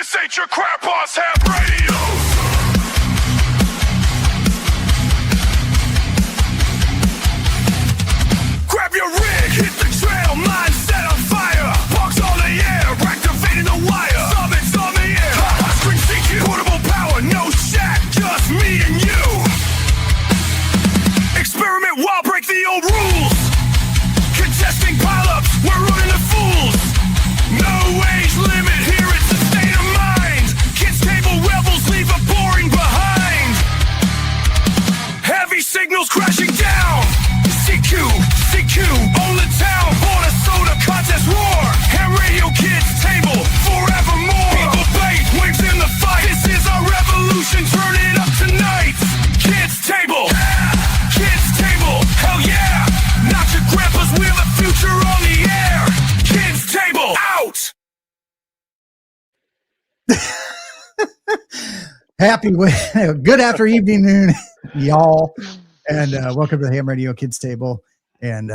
This ain't your crap boss ham radio. Grab your rig, hit the trail, mind set on fire. Bugs on the air, activating the wire. Summits on the air, hot screen CQ. Portable power, no shack, just me and you. Experiment wild, break the old rules. Contesting pileups, we're running the fools. No age limit, here it's a state of mind. Kids table rebels leave a boring behind. Heavy signals crashing down. CQ, own the town, border soda contest roar. Ham radio kids table, forevermore. People bait, waves in the fight. This is our revolution, turn it up tonight. Kids table, hell yeah. Not your grandpa's, we're the future on the air. Kids table, out. Good after evening, y'all, and welcome to the Ham Radio Kids Table. And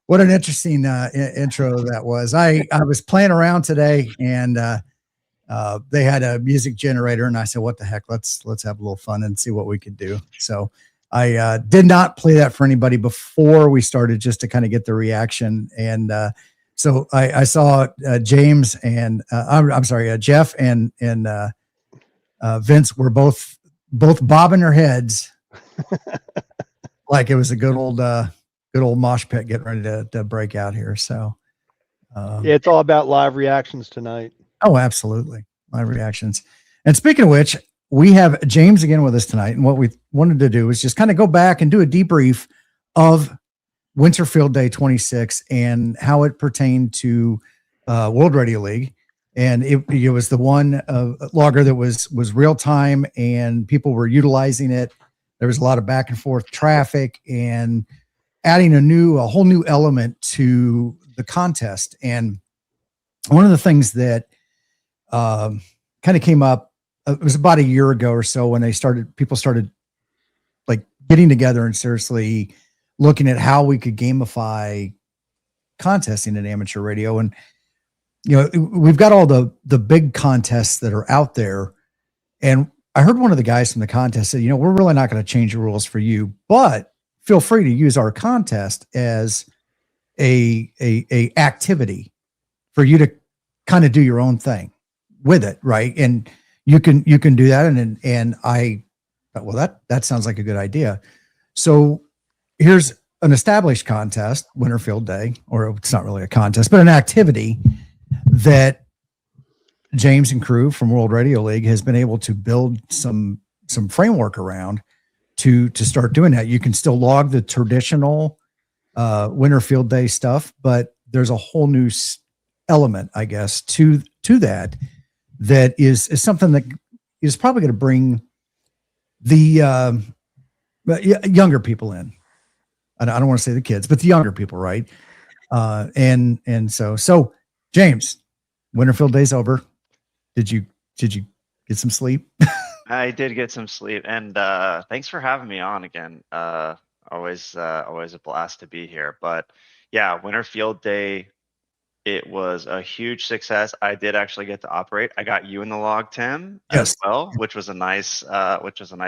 what an interesting intro that was. I was playing around today, and they had a music generator, and I said, "What the heck? Let's have a little fun and see what we could do." So I did not play that for anybody before we started, just to kind of get the reaction. And so I saw James and Jeff and Vince were both bobbing their heads like it was a good old mosh pit getting ready to break out here. So yeah, it's all about live reactions tonight. Oh, absolutely. Live reactions. And speaking of which, we have James again with us tonight. And what we wanted to do is just kind of go back and do a debrief of Winter Field Day 26 and how it pertained to World Radio League. And it was the one logger that was real time and people were utilizing it. There was a lot of back and forth traffic and adding a whole new element to the contest. And one of the things that kind of came up, it was about a year ago or so when people started like getting together and seriously looking at how we could gamify contesting in amateur radio. And, you know, we've got all the big contests that are out there. And I heard one of the guys from the contest say, you know, we're really not going to change the rules for you, but feel free to use our contest as a activity for you to kind of do your own thing with it. Right. And you can do that. And I thought, well, that sounds like a good idea. So here's an established contest, Winter Field Day, or it's not really a contest, but an activity that James and crew from World Radio League has been able to build some framework around to start doing that. You can still log the traditional Winter Field Day stuff, but there's a whole new element, I guess, to that is something that is probably going to bring the younger people in. I don't want to say the kids, but the younger people, right? And so James, Winter Field Day's over. Did you get some sleep? I did get some sleep, and thanks for having me on again. Always a blast to be here. But yeah, Winter Field Day, it was a huge success. I did actually get to operate. I got you in the log, Tim, yes, as well, which was a nice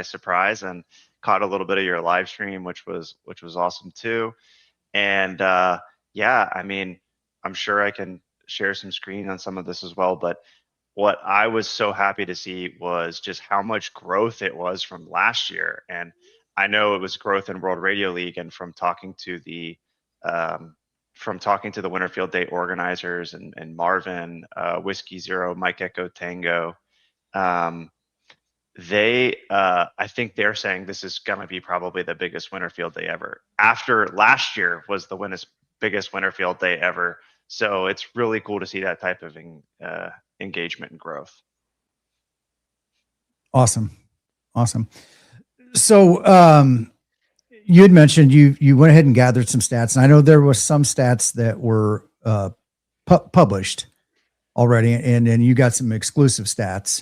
surprise, and caught a little bit of your live stream, which was awesome too. And yeah, I mean, I'm sure I can share some screen on some of this as well, but what I was so happy to see was just how much growth it was from last year. And I know it was growth in World Radio League, and from talking to the Winter Field Day organizers and Marvin, Whiskey Zero, Mike Echo Tango, I think they're saying this is going to be probably the biggest Winter Field Day ever. After last year was the biggest Winter Field Day ever. So it's really cool to see that type of engagement and growth. Awesome. So you had mentioned you went ahead and gathered some stats, and I know there was some stats that were published already, and then you got some exclusive stats.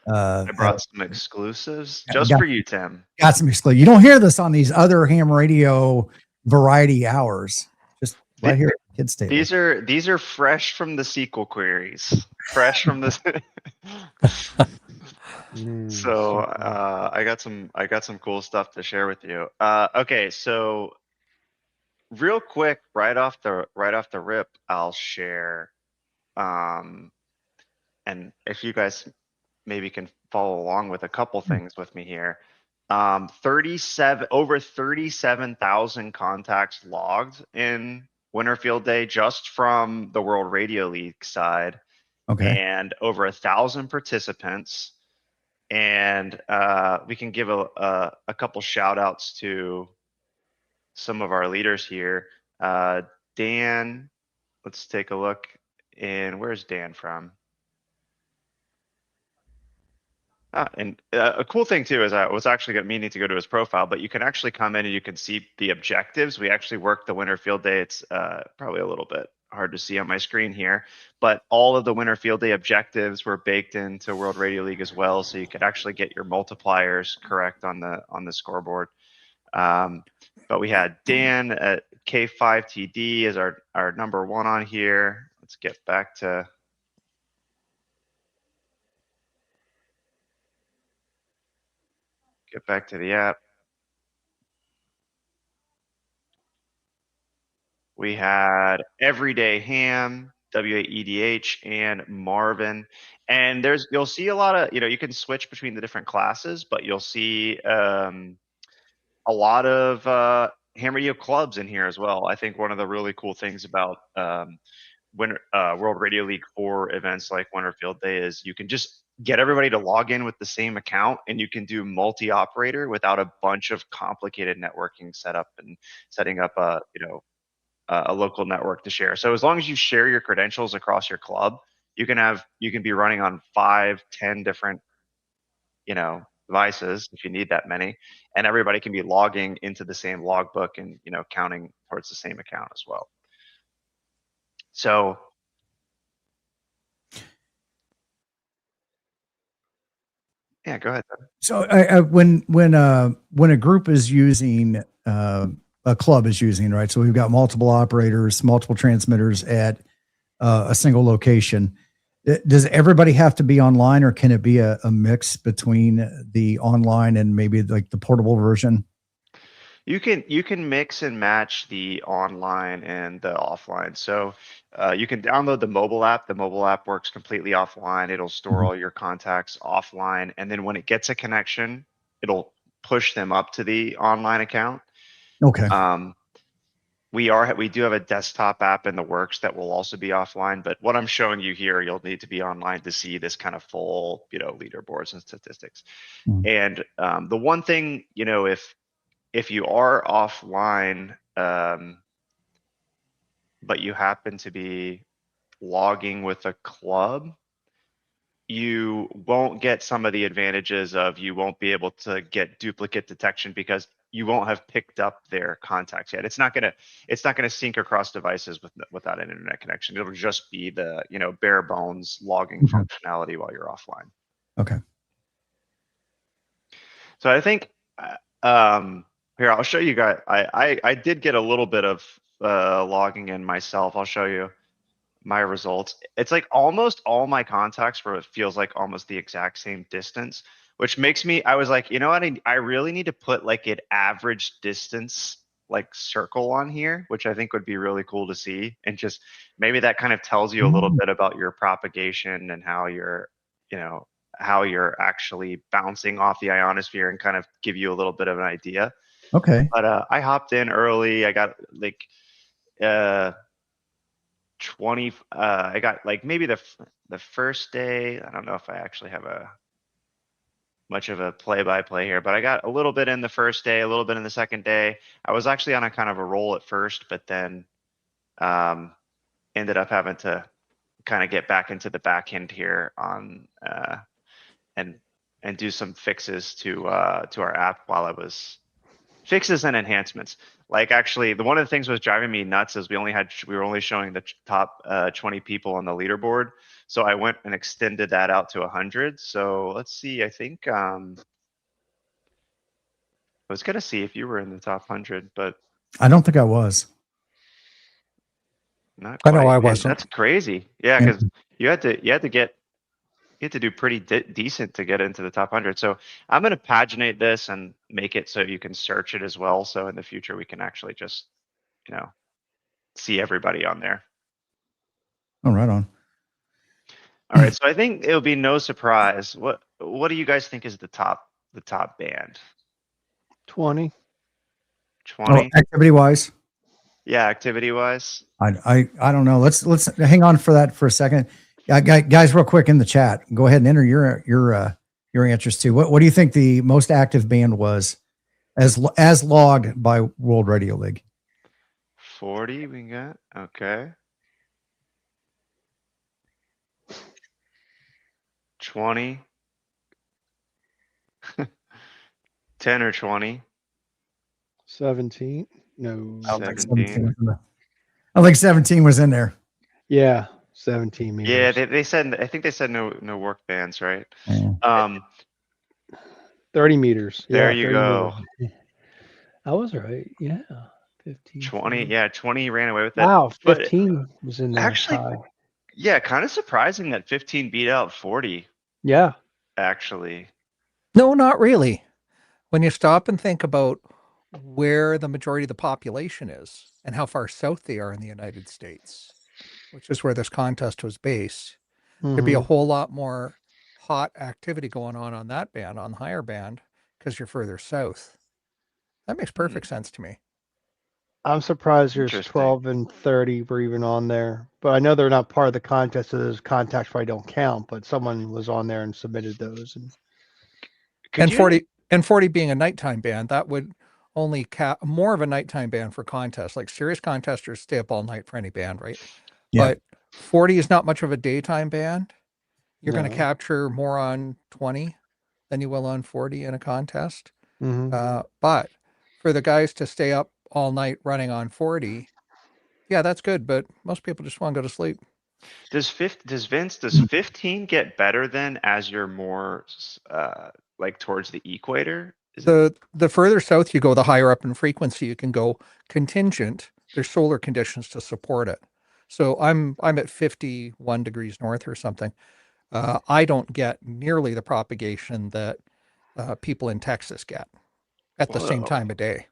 I brought some exclusives just for you, Tim. Got some exclusive. You don't hear this on these other ham radio variety hours. Just right here at Kids Table. These are fresh from the SQL queries. Fresh from the So I got some cool stuff to share with you. Okay, so real quick, right off the rip, I'll share. Um, and if you guys maybe can follow along with a couple things with me here. 37,000 contacts logged in Winter Field Day just from the World Radio League side, Okay. and over 1,000 participants. And we can give a couple shout outs to some of our leaders here. Dan, let's take a look. And where's Dan from? And a cool thing too is I was actually meaning to go to his profile, but you can actually come in and you can see the objectives. We actually worked the Winter Field Day. It's probably a little bit hard to see on my screen here, but all of the Winter Field Day objectives were baked into World Radio League as well, so you could actually get your multipliers correct on the scoreboard. But we had Dan at K5TD as our number one on here. Let's get back to. Get back to the app. We had Everyday Ham, WAEDH, and Marvin. And you'll see a lot of, you can switch between the different classes, but you'll see a lot of ham radio clubs in here as well. I think one of the really cool things about World Radio League for events like Winter Field Day is you can just get everybody to log in with the same account, and you can do multi-operator without a bunch of complicated networking setup and setting up a local network to share. So as long as you share your credentials across your club, you can be running on 5, 10 different, devices if you need that many, and everybody can be logging into the same logbook and, counting towards the same account as well. So yeah, go ahead. So when a group is using a club is using, right? So we've got multiple operators, multiple transmitters at a single location. Does everybody have to be online, or can it be a mix between the online and maybe like the portable version? You can mix and match the online and the offline. So you can download the mobile app. The mobile app works completely offline. It'll store all your contacts offline, and then when it gets a connection, it'll push them up to the online account. Okay. We do have a desktop app in the works that will also be offline, but what I'm showing you here, you'll need to be online to see this kind of full, leaderboards and statistics. And the one thing, if you are offline, but you happen to be logging with a club, you won't get some of the advantages of you won't be able to get duplicate detection because you won't have picked up their contacts yet. It's not gonna sync across devices without an internet connection. It'll just be the bare bones logging functionality while you're offline. Okay. So I think here I'll show you guys. I did get a little bit of logging in myself. I'll show you my results. It's like almost all my contacts were, it feels like almost the exact same distance, which makes me, I was like, you know what, I really need to put like an average distance like circle on here, which I think would be really cool to see. And just maybe that kind of tells you a little bit about your propagation and how you're actually bouncing off the ionosphere, and kind of give you a little bit of an idea. Okay. But I hopped in early. I got like 20. I got like maybe the first day. I don't know if I actually have much of a play-by-play here, but I got a little bit in the first day, a little bit in the second day. I was actually on a kind of a roll at first, but then ended up having to kind of get back into the back end here on and do some fixes to our app while I was fixes and enhancements. Like actually, one of the things was driving me nuts is we were only showing the top 20 people on the leaderboard. So I went and extended that out to 100. So let's see. I think I was gonna see if you were in the top 100, but I don't think I was. Not quite. I know I Man, wasn't. that's crazy. Yeah, because you had to get have to do pretty decent to get into the top 100. So I'm going to paginate this and make it so you can search it as well. So in the future we can actually just, you know, see everybody on there. Oh, right on. All right. So I think it'll be no surprise. What do you guys think is the top band? 20. 20? Activity wise, Yeah, activity wise. I don't know. Let's hang on for that for a second. Guys, real quick in the chat, go ahead and enter your answers too. What do you think the most active band was as logged by World Radio League? 40 we got. Okay. 20. 10 or 20. 17. No. I don't think 17. was in there. I don't think 17 was in there. Yeah. 17 meters. Yeah, they said, I think they said no work bands, right? Yeah. 30 meters. There Yeah, you 30 go. meters. I was right. Yeah. 15. 20. Yeah, 20 ran away with it. Wow. But 15 was in there. actually, High. yeah, kind of surprising that 15 beat out 40, Yeah. actually. No, not really. When you stop and think about where the majority of the population is and how far south they are in the United States, which is where this contest was based, there'd be a Mhm. whole lot more hot activity going on that band, on the higher band, because you're further south. That makes perfect sense to me. I'm surprised there's Interesting. 12 and 30 were even on there, but I know they're not part of the contest, so those contacts probably don't count, but someone was on there and submitted those. And Could And you- 40 being a nighttime band, that would only more of a nighttime band for contests. Like serious contesters stay up all night for any band, right? Yeah. But 40 is not much of a daytime band. You're going to No. capture more on 20 than you will on 40 in a contest. Mhm. But for the guys to stay up all night running on 40, yeah, that's good. But most people just want to go to sleep. does 15 get better then as you're more like towards the equator? Is it? The further south you go, the higher up in frequency you can go. Contingent, there's solar conditions to support it. So I'm at 51 degrees north or something. I don't get nearly the propagation that people in Texas get at the same Whoa. time of day.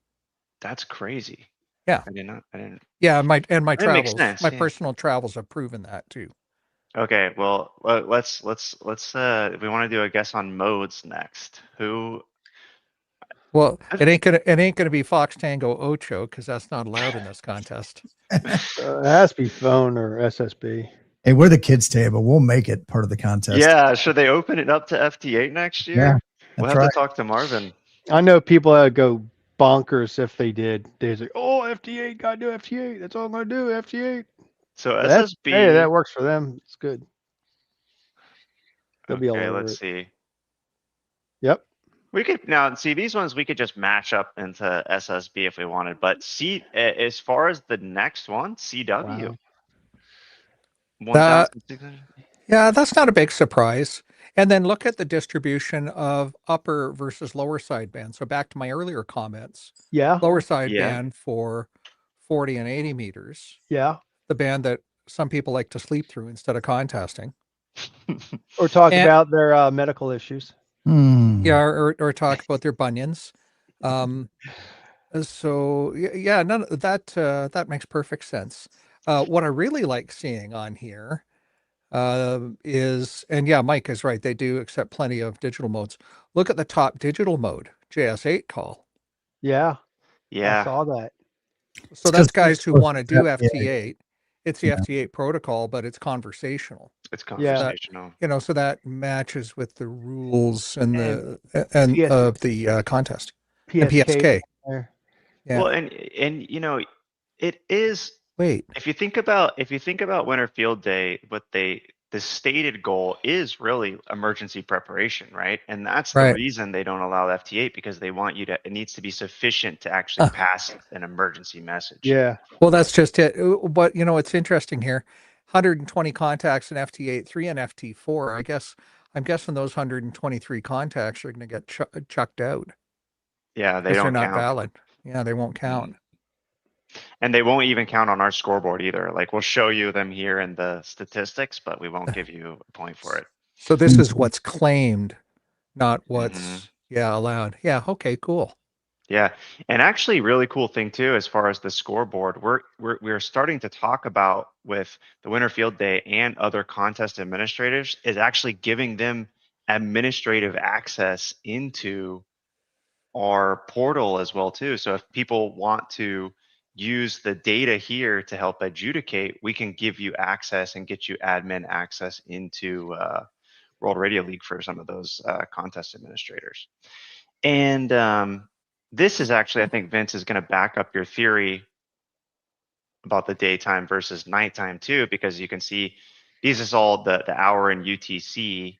That's crazy. Yeah. I didn't. Yeah, my That makes travels, sense, my yeah. personal travels have proven that too. Okay, well, let's if we want to do a guess on modes next. Who? Well, it ain't gonna be Fox Tango Ocho because that's not allowed in this contest. It has to be phone or SSB. Hey, we're the kids table. We'll make it part of the contest. Yeah, should they open it up to FT8 next year? Yeah, We'll that's have right. to talk to Marvin. I know people that would go bonkers if they did. They'd say, "Oh, FT8, gotta do FT8. That's all I'm gonna do, FT8." So That's, SSB. hey, that works for them. It's good. They'll be all Okay, over let's it. see. Yep. We could now see these ones. We could just match up into SSB if we wanted. But as far as the next one, CW. Wow. 1,600. Yeah, that's not a big surprise. And then look at the distribution of upper versus lower side band. So back to my earlier comments, Yeah. lower side Yeah. band for 40 and 80 meters, Yeah. the band that some people like to sleep through instead of contesting. Or talk And- about their medical issues. Yeah, or talk about their bunions. So yeah, none of that that makes perfect sense. What I really like seeing on here is, and yeah, Mike is right. They do accept plenty of digital modes. Look at the top digital mode, JS8 call. Yeah. I Yeah. saw that. So It's that's 'cause guys who it's want to do FTA. FT8. It's the Yeah. FT8 protocol, but it's conversational. It's Yeah. conversational. You know, so that matches with the rules and And the of the contest. And PSK. PSK. There. Yeah. Well, and you know, it is. Wait. If you think about Winter Field Day, the stated goal is really emergency preparation, right? And that's the Right. reason they don't allow FT8 because they want it needs to be sufficient to actually pass an emergency message. Yeah. Well, that's just it. But you know, it's interesting here. 120 contacts in FT8, 3 in FT4. I'm guessing those 123 contacts are going to get chucked out Yeah, they because they're don't not count. valid. Yeah, they won't count. And they won't even count on our scoreboard either. Like we'll show you them here in the statistics, but we won't give you a point for it. So this is what's claimed, not Mhm. what's allowed. Yeah. Okay. Cool. Yeah, and actually, really cool thing too, as far as the scoreboard, we're starting to talk about with the Winter Field Day and other contest administrators is actually giving them administrative access into our portal as well too. So if people want to use the data here to help adjudicate, we can give you access and get you admin access into World Radio League for some of those contest administrators. And this is actually, I think Vince is going to back up your theory about the daytime versus nighttime too, because you can see these is all the hour in UTC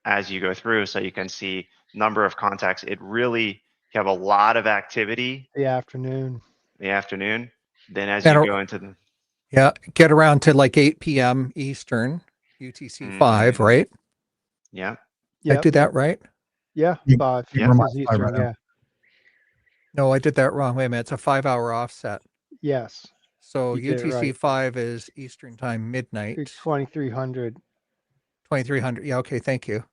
as you go through. So you can see number of contacts. It really, you have a lot of activity The afternoon. in the afternoon. Then as And you a- go into the, get around to like 8 p.m. Eastern, UTC 5, right? yeah, I Yep. did that right? Yeah. You- 5 you Yeah. remind is me Eastern. right now. Yeah. No, I did that wrong. Wait a minute. It's a 5-hour offset. Yes. So You did it UTC right. 5 is Eastern time, midnight, 2300. 2300. Yeah. Okay. Thank you.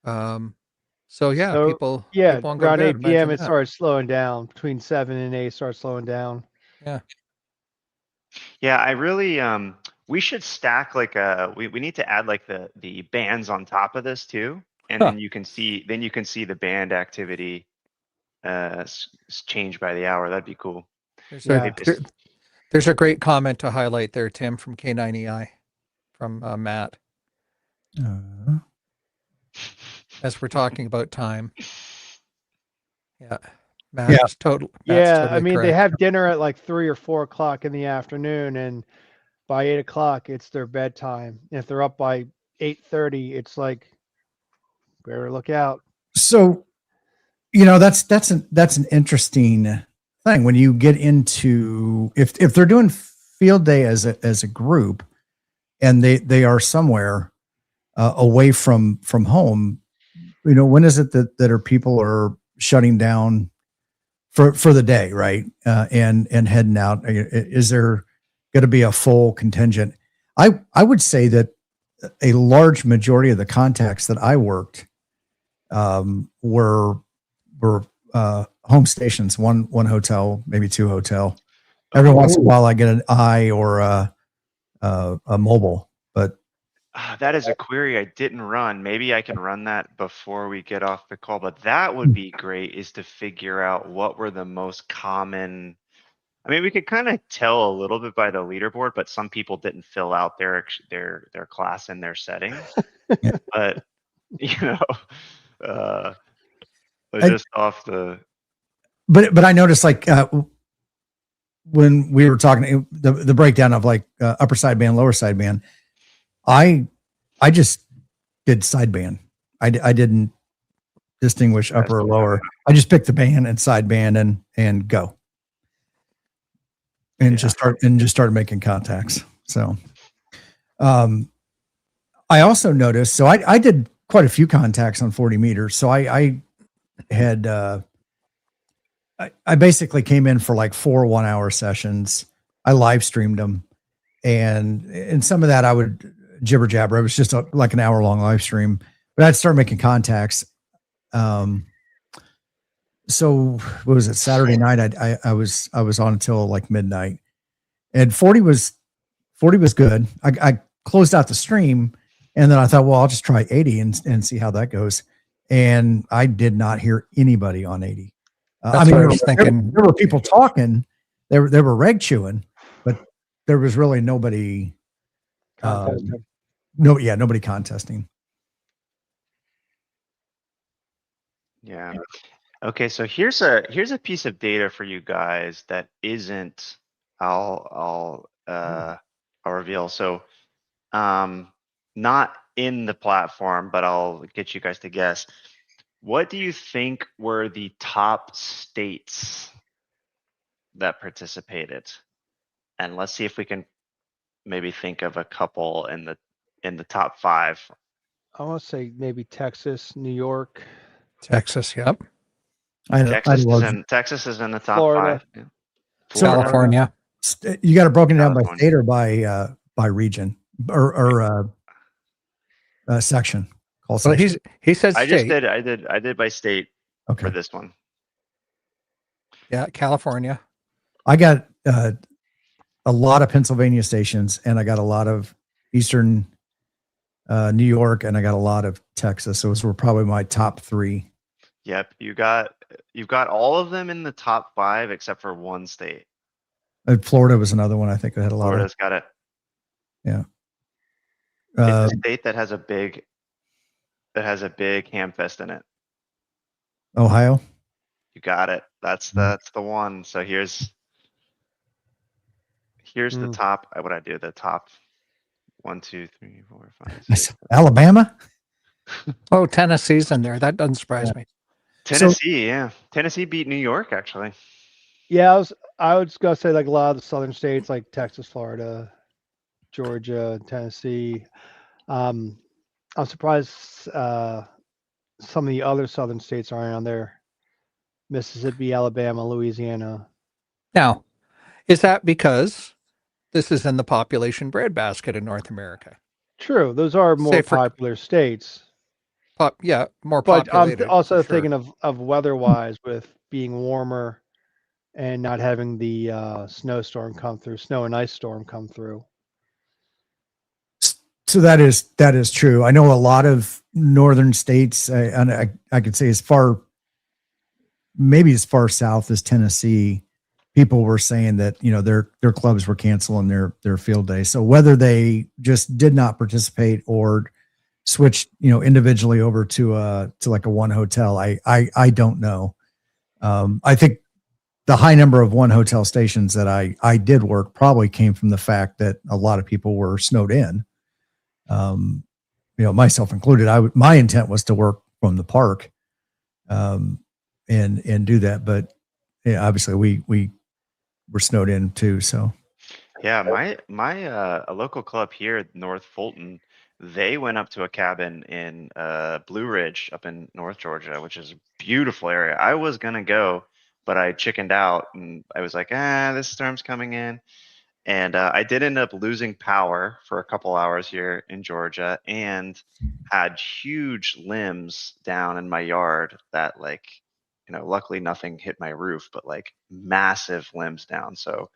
So yeah, So, people Yeah, on go around to bed. 8 p.m. Imagine it that. starts slowing down. Between 7 and 8 starts slowing down. yeah. I really, we should stack like we need to add like the bands on top of this too, and Huh. then you can see the band activity change by the hour. That'd be cool. There's Yeah. a there's a great comment to highlight there, Tim, from K9EI, from Matt, as we're talking about time. Yeah, Matt Yeah. is total. Matt's Yeah, totally I mean, they correct. have dinner at like 3 or 4 o'clock in the afternoon, and by 8 o'clock, it's their bedtime. If they're up by 8:30, it's like, better look out. So, that's an interesting thing when you get into if they're doing field day as a group and they are somewhere away from home. When is it that are people are shutting down for the day, right? And heading out. Is there going to be a full contingent? I would say that a large majority of the contacts that I worked were home stations, one hotel, maybe 2 hotel. Every once in a while, I get an eye or a mobile, but That is a query I didn't run. Maybe I can run that before we get off the call, but that would be great is to figure out what were the most common. I mean, we could kind of tell a little bit by the leaderboard, but some people didn't fill out their class and their settings. Yeah. But you know, uh, I- just off the but I noticed like when we were talking the breakdown of like upper sideband, lower sideband, I just did sideband. I didn't distinguish upper or lower. I just picked the band and sideband and go. And just started making contacts. So I also noticed, so I did quite a few contacts on 40 meters. So I had I basically came in for like 4 1-hour sessions. I live streamed them, and some of that I would jibber jabber. It was just like an hour long live stream, but I'd start making contacts. So what was it? Saturday night, I was on until like midnight, and 40 was good. I closed out the stream, and then I thought, well, I'll just try 80 and see how that goes. And I did not hear anybody on 80. That's what I was thinking. There were people talking, there were reg chewing, but there was really nobody. Contesting. Nobody contesting. yeah. Okay, so here's a piece of data for you guys that isn't. I'll reveal. So, not in the platform, but I'll get you guys to guess. What do you think were the top states that participated? And let's see if we can maybe think of a couple in the top 5. I want to say maybe Texas, New York, Texas. Yep. Texas is in the top Florida. 5. Yeah. So- California. You got it broken down by California. state or by region or section. Call Well, section. he said I just state. did. I did by state for Okay. this one. Yeah, California. I got a lot of Pennsylvania stations, and I got a lot of Eastern New York, and I got a lot of Texas. Those were probably my top 3. Yep, you've got all of them in the top 5 except for one state. Florida was another one I think that had a lot Florida's got it. Yeah. It's a state that has a big ham fest in it. Ohio. You got it. That's the one. So here's the top. What I do? The top 1, 2, 3, 4, 5, 6. Alabama. Oh, Tennessee's in there. That doesn't surprise me. Tennessee, yeah. Tennessee beat New York actually. Yeah, I was gonna say like a lot of the southern states, like Texas, Florida, Georgia, Tennessee. I'm surprised some of the other southern states aren't on there. Mississippi, Alabama, Louisiana. Now, is that because this is in the population breadbasket in North America? True, those are more Say for- popular states. Yeah, more But I'm populated. also for sure. thinking of weather-wise, with being warmer and not having the snowstorm come through, snow and ice storm come through. So that is true. I know a lot of northern states, and I could say maybe as far south as Tennessee, people were saying that their clubs were canceling their field day. So whether they just did not participate or switched individually over to like a one hotel, I don't know. I think the high number of one hotel stations that I did work probably came from the fact that a lot of people were snowed in. Myself included. My intent was to work from the park, and do that, but yeah, obviously we were snowed in too. So Yeah, my a local club here, North Fulton, they went up to a cabin in Blue Ridge up in North Georgia, which is a beautiful area. I was gonna go, but I chickened out and I was like, this storm's coming in. And I did end up losing power for a couple hours here in Georgia and had huge limbs down in my yard that luckily nothing hit my roof, but like massive limbs down. So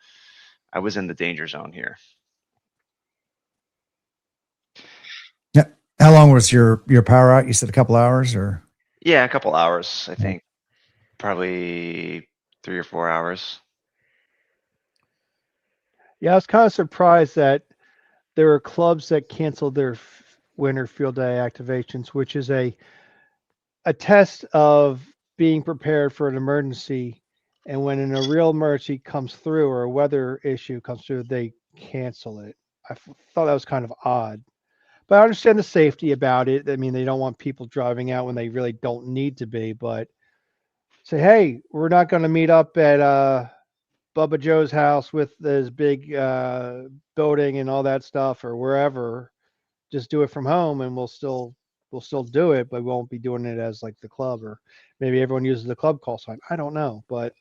I was in the danger zone here. yeah. How long was your power out? You said a couple hours, or? Yeah, a couple hours, I think. Probably 3 or 4 hours. Yeah, I was kind of surprised that there were clubs that canceled their winter field day activations, which is a test of being prepared for an emergency. And when a real emergency comes through or a weather issue comes through, they cancel it. I thought that was kind of odd. But I understand the safety about it. I mean, they don't want people driving out when they really don't need to be. But say, hey, we're not going to meet up at Bubba Joe's house with this big building and all that stuff, or wherever. Just do it from home, and we'll still do it, but we won't be doing it as like the club, or maybe everyone uses the club call sign. I don't know, but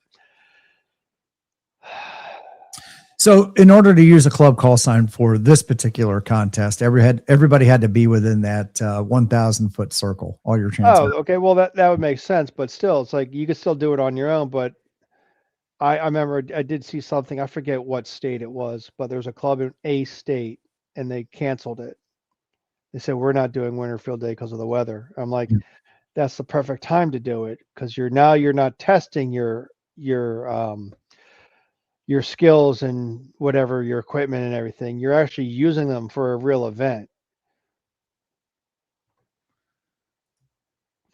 So in order to use a club call sign for this particular contest, everybody had to be within that 1,000 foot circle. All your chances. okay, well that would make sense, but still, it's like you could still do it on your own. But I remember I did see something. I forget what state it was, but there's a club in a state, and they canceled it. They said we're not doing winter field day because of the weather. I'm like, that's the perfect time to do it, because you're not testing your skills and whatever, your equipment and everything. You're actually using them for a real event.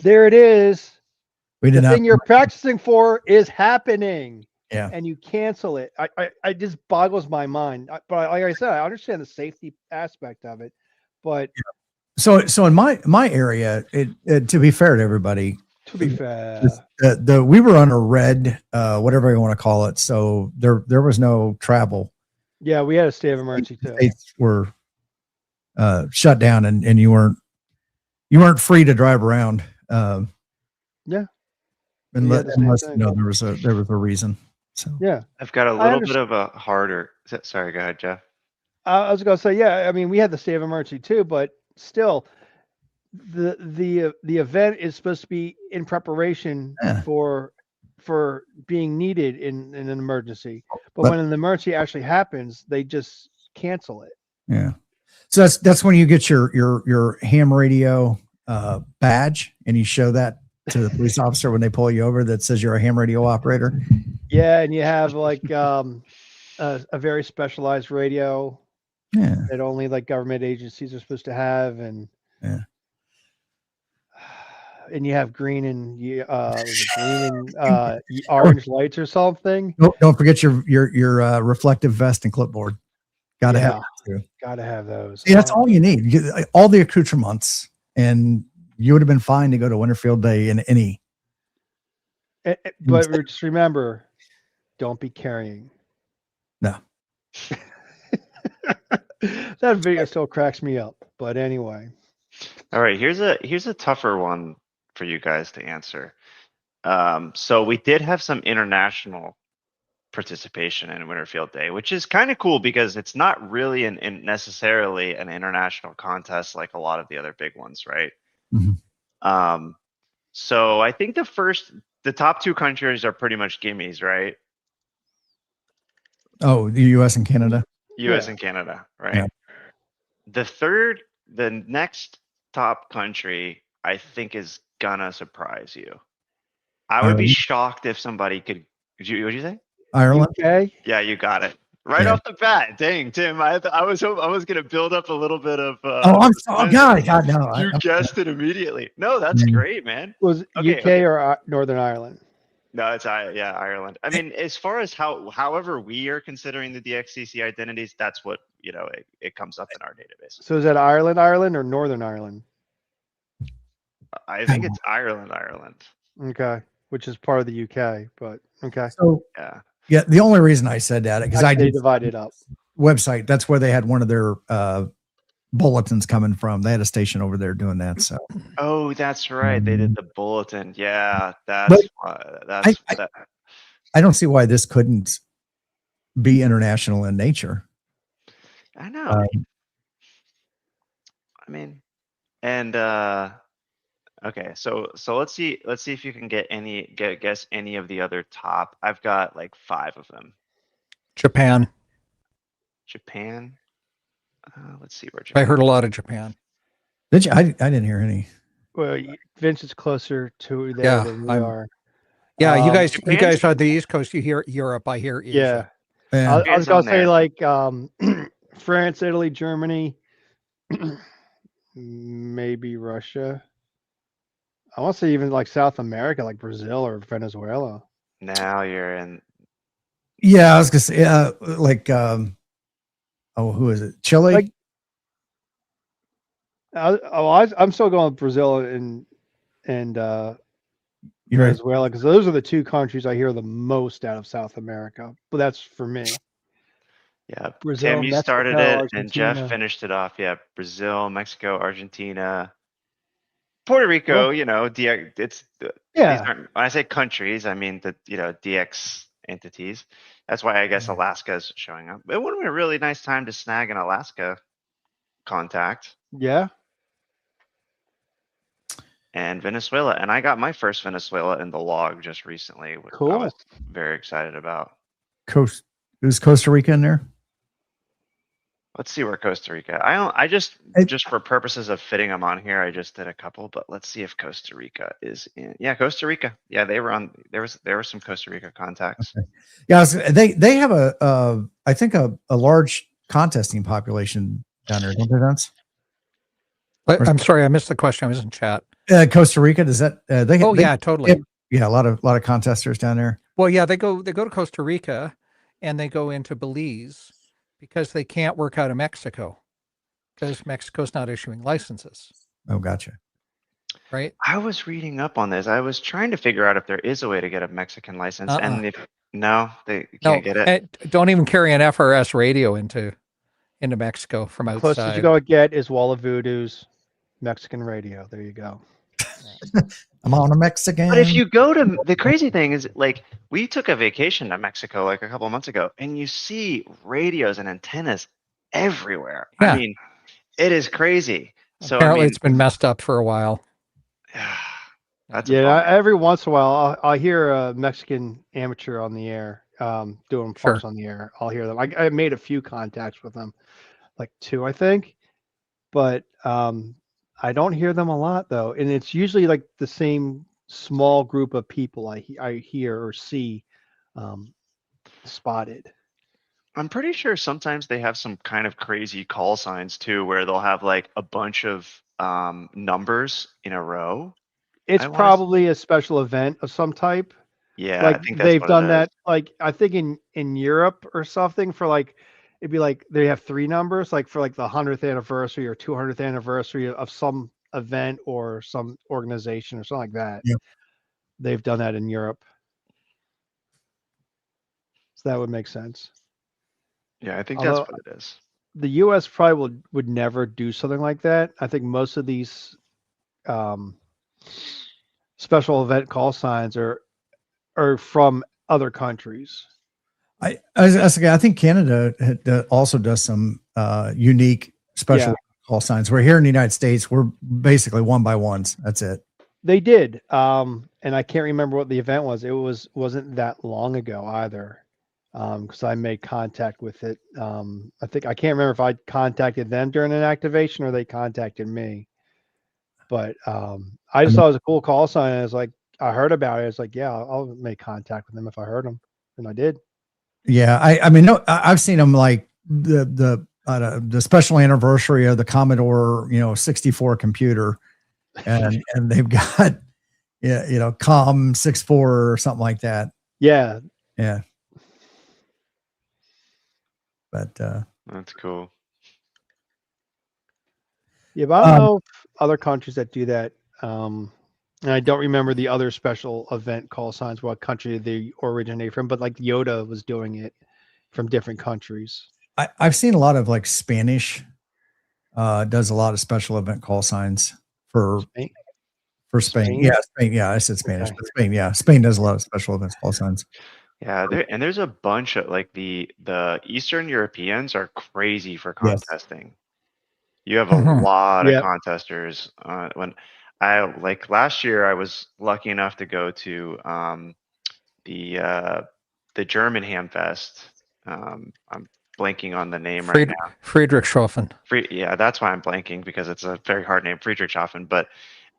There it is. We The did not. thing you're practicing for is happening. Yeah. And you cancel it. I just boggles my mind. But like I said, I understand the safety aspect of it, but So in my area, it to be fair to everybody, to be fair, we were on a red, whatever you want to call it. So there was no travel. yeah, we had a state of emergency too. States were shut down, and you weren't free to drive around. Yeah. Unless same thing. there was a reason. So Yeah. I've got a little bit of a harder. Sorry, go ahead, Jeff. I was going to say, yeah, I mean, we had the state of emergency too, but still, the event is supposed to be in preparation Yeah. for being needed in an emergency. But But- when an emergency actually happens, they just cancel it. Yeah. So that's when you get your ham radio badge and you show that to the police officer when they pull you over that says you're a ham radio operator. Yeah, and you have like a very specialized radio Yeah. that only like government agencies are supposed to have, and Yeah. and you have green and orange lights or something. Don't forget your reflective vest and clipboard. Got to have Yeah. that too. Gotta have those. See, that's all you need. You get all the accoutrements, and you would have been fine to go to Winterfield Day in any. But just remember, don't be carrying. No. That video still cracks me up. But anyway, All right, here's a tougher one for you guys to answer. So we did have some international participation in Winterfield Day, which is kind of cool because it's not really necessarily an international contest like a lot of the other big ones, right? Mhm. So I think the top two countries are pretty much gimmies, right? Oh, the U.S. and Canada. US Yeah. and Canada, right? Yeah. The next top country I think is gonna surprise you. I would be Ireland? shocked if somebody could. What'd you say? Ireland. UK. Yeah, you got it right Yeah. off the bat. Dang, Tim, I was gonna build up a little bit of. God, no. You guessed it immediately. No, that's Yeah. great, man. Was Okay, UK or Northern Ireland? No, it's Ireland. I mean, as far as however we are considering the DXCC identities, that's what it comes up in our database. So is that Ireland or Northern Ireland? I think it's Ireland. Okay, which is part of the UK, but okay. So Yeah. yeah, the only reason I said that because I They did divided up. website. That's where they had one of their bulletins coming from. They had a station over there doing that. So Oh, that's right. They did the bulletin. Yeah, But that's why. That's that. I don't see why this couldn't be international in nature. I know. Um, I mean, and okay, so let's see if you can guess any of the other top. I've got like 5 of them. Japan. Japan. Let's see where I Japan. heard a lot of Japan. did you? I didn't hear any. Well, Vince is closer to there Yeah, than we I'm- are. Yeah, you guys Japan's- on the East Coast, you hear Europe, I hear Asia. Yeah, Yeah. I was Japan's gonna on say there. like France, Italy, Germany, maybe Russia. I want to say even like South America, like Brazil or Venezuela. Now you're in. Yeah, I was gonna say who is it? Chile? Like- I'm still going with Brazil and You're right. Venezuela because those are the two countries I hear the most out of South America. But that's for me. Yeah, Brazil, Tim, you Mexico, started it, and Argentina. Jeff finished it off. Yeah, Brazil, Mexico, Argentina, Puerto Rico. DX. These Yeah, aren't, when I say countries, I mean the DX entities. That's why I guess Alaska is showing up. It would have been a really nice time to snag an Alaska contact yeah. and Venezuela, and I got my first Venezuela in the log just recently, which I Cool. was very excited about. Is Costa Rica in there? Let's see where Costa Rica. I just for purposes of fitting them on here, I just did a couple, but let's see if Costa Rica is in. Yeah, Costa Rica. Yeah, they were on. There were some Costa Rica contacts. Yeah, they have I think a large contesting population down there, don't they, Vince? But I'm sorry, I missed the question. I was in chat. Costa Rica, does that they? Oh they- yeah, totally. yeah, a lot of contesters down there. Well, yeah, they go to Costa Rica and they go into Belize because they can't work out of Mexico because Mexico's not issuing licenses, Oh, gotcha. right? I was reading up on this. I was trying to figure out if there is a way to get a Mexican license, and if no, they can't get it. Don't even carry an FRS radio into Mexico from Closest outside. you're gonna get is Wall of Voodoo's Mexican radio. There you go. I'm on a Mexican. But if you go to the crazy thing is like we took a vacation to Mexico like a couple of months ago, and you see radios and antennas everywhere. Yeah. I mean, it is crazy. So Apparently, I mean, it's been messed up for a while. that's a Yeah, bummer. every once in a while, I'll hear a Mexican amateur on the air, doing Sure. parks on the air. I'll hear them. I made a few contacts with them, like 2, I think, but I don't hear them a lot though, and it's usually like the same small group of people I hear or see spotted. I'm pretty sure sometimes they have some kind of crazy call signs too, where they'll have like a bunch of numbers in a row. It's I want to. probably a special event of some type. Yeah, I Like think that's they've what it done is. that, like I think in Europe or something for like it'd be like they have 3 numbers, like for like the 100th anniversary or 200th anniversary of some event or some organization or something like that. Yep. They've done that in Europe. So that would make sense. Yeah, I think that's Although what it is. the US probably would never do something like that. I think most of these um, special event call signs are from other countries. I think Canada also does some unique special Yeah. call signs. We're here in the United States. We're basically 1x1s. That's it. They did. And I can't remember what the event was. Wasn't that long ago either. Because I made contact with it. I think I can't remember if I contacted them during an activation or they contacted me. But I just thought it was a cool call sign. And I was like, I heard about it. I was like, yeah, I'll make contact with them if I heard them, and I did. Yeah, I mean, no, I've seen them like the special anniversary of the Commodore 64 computer, and they've got COM 64 or something like that. Yeah, Yeah, but That's cool. yeah, but I don't know if other countries that do that. And I don't remember the other special event call signs, what country they originate from, but like Yoda was doing it from different countries. I've seen a lot of like Spanish does a lot of special event call signs for Spain? Spain. Spain? Yeah, Spain. Yeah, I said Spanish, Okay. but Spain. Yeah, Spain does a lot of special events call signs. Yeah, there's a bunch of like the Eastern Europeans are crazy for Yes. contesting. You have a Mhm. lot of Yep. contesters. When I like last year, I was lucky enough to go to the German Hamfest. I'm blanking on the name right now. Friedrichshofen. Yeah, that's why I'm blanking because it's a very hard name, Friedrichshafen. But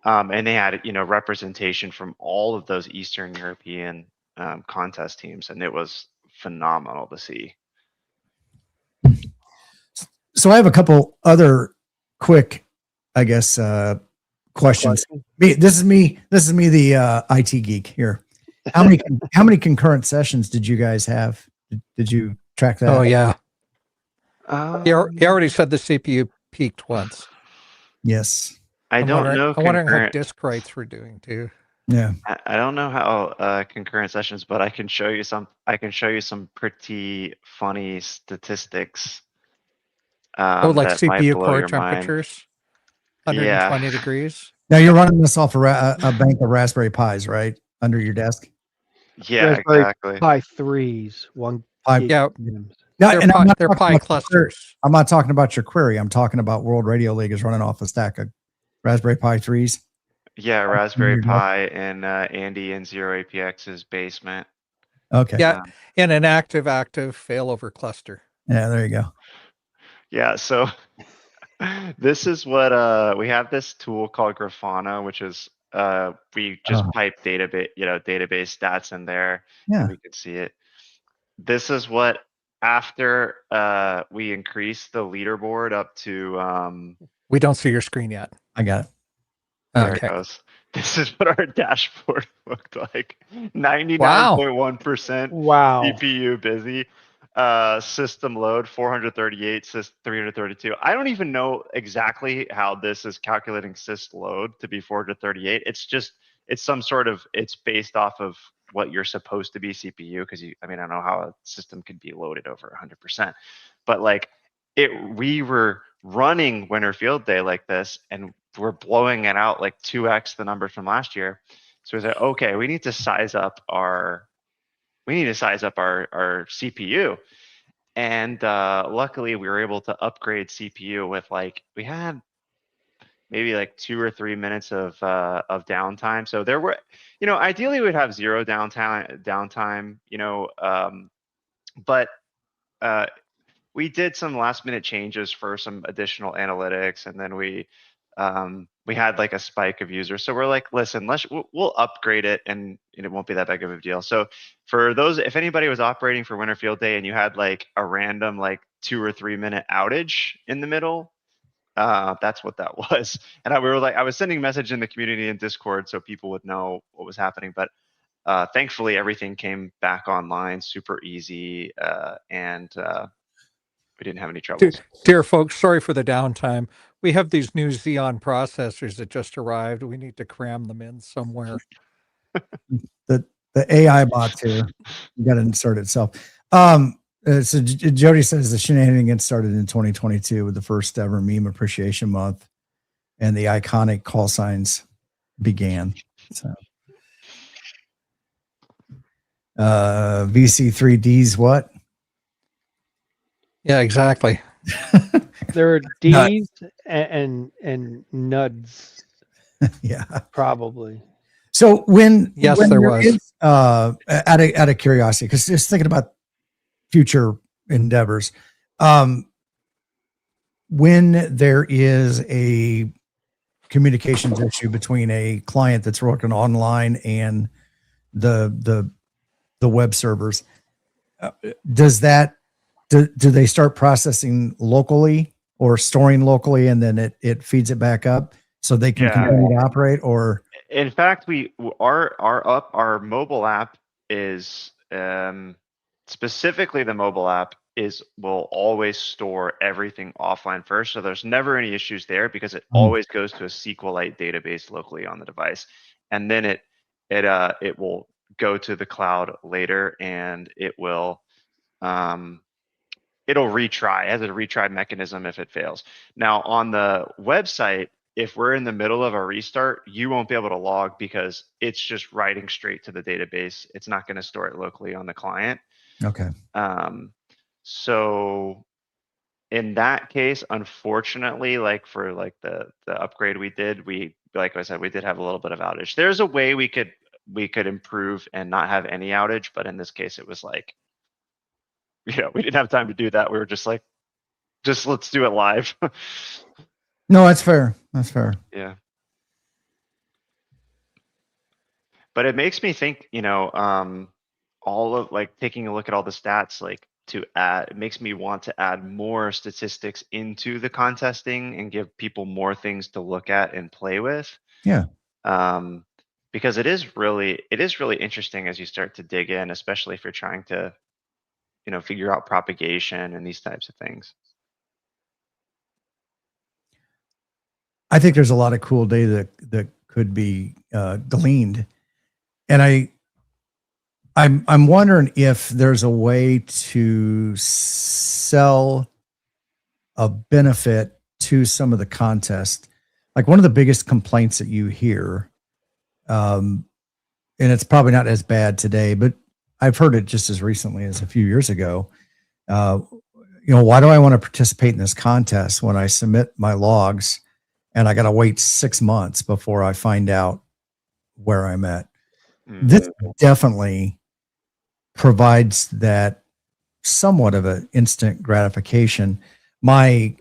and they had representation from all of those Eastern European contest teams, and it was phenomenal to see. So I have a couple other quick, I guess, questions. This is me, the IT geek here. How many concurrent sessions did you guys have? Did you track that? Oh yeah, he Um, already said the CPU peaked once. Yes. I don't know I'm wondering how concurrent. disk writes were doing too. Yeah. I don't know how concurrent sessions, but I can show you some. I can show you some pretty funny statistics. Oh, like That might CPU blow core your mind. temperatures, Yeah. 120 degrees. Now you're running this off a bank of Raspberry Pis, right? Under your desk. Yeah, Raspberry exactly. Pi 3s, 1 Pi- gig. Yeah, MIMs. No, they're and I'm pi, not they're talking pi about your query. clusters. I'm not talking about your query. I'm talking about World Radio League is running off a stack of Raspberry Pi 3s. Yeah, Raspberry your desk. Pi in Andy and Zero APX's basement. Okay. Yeah, in an active failover cluster. Yeah, there you go. Yeah, so this is what we have this tool called Grafana, which is we just pipe database stats in there Yeah. and we can see it. This is what after we increase the leaderboard up to We don't see your screen yet. I got it. there Okay. it goes. This is what our dashboard looked like. 99.1% Wow. CPU busy. System load 438, sys 332. I don't even know exactly how this is calculating sys load to be 438. It's some sort of, it's based off of what you're supposed to be CPU, because I don't know how a system could be loaded over 100%. But like we were running Winter Field Day like this, and we're blowing it out like 2x the numbers from last year. So we said, okay, we need to size up our CPU. And luckily we were able to upgrade CPU with like, we had maybe like 2 or 3 minutes of downtime. So there were, ideally we'd have zero downtime, but we did some last minute changes for some additional analytics, and then we had like a spike of users. So we're like, listen, we'll upgrade it, and it won't be that big of a deal. So for those, if anybody was operating for Winter Field Day and you had like a random like 2 or 3 minute outage in the middle, that's what that was. And I was sending a message in the community in Discord so people would know what was happening. But thankfully, everything came back online super easy, and we didn't have any troubles. Dear folks, sorry for the downtime. We have these new Xeon processors that just arrived. We need to cram them in somewhere. The AI bots here, you got to insert itself. So Jody says the shenanigans started in 2022 with the first ever meme appreciation month, and the iconic call signs began. So, VC3D's what? Yeah, exactly. There are D's and nuds, Yeah, probably. so when There was. is, out of curiosity, because just thinking about future endeavors, when there is a communications issue between a client that's working online and the web servers, does that do they start processing locally or storing locally, and then it feeds it back up so they can continue to operate? Or in fact, our mobile app is specifically the mobile app will always store everything offline first. So there's never any issues there because it always goes to a SQLite database locally on the device. And then it will go to the cloud later, and it'll retry. It has a retry mechanism if it fails. Now on the website, if we're in the middle of a restart, you won't be able to log because it's just writing straight to the database. It's not going to store it locally on the client. okay, So in that case, unfortunately, like for like the upgrade we did, like I said, we did have a little bit of outage. There's a way we could improve and not have any outage, but in this case, it was like, we didn't have time to do that. We were just like, let's do it live. no, that's fair. That's fair. Yeah. But it makes me think, all of like taking a look at all the stats, like it makes me want to add more statistics into the contesting and give people more things to look at and play with. Yeah. Because it is really interesting as you start to dig in, especially if you're trying to, figure out propagation and these types of things. I think there's a lot of cool data that could be gleaned, and I'm wondering if there's a way to sell a benefit to some of the contests. Like one of the biggest complaints that you hear, and it's probably not as bad today, but I've heard it just as recently as a few years ago. Why do I want to participate in this contest when I submit my logs and I got to wait 6 months before I find out where I'm at? This definitely provides that somewhat of an instant gratification. My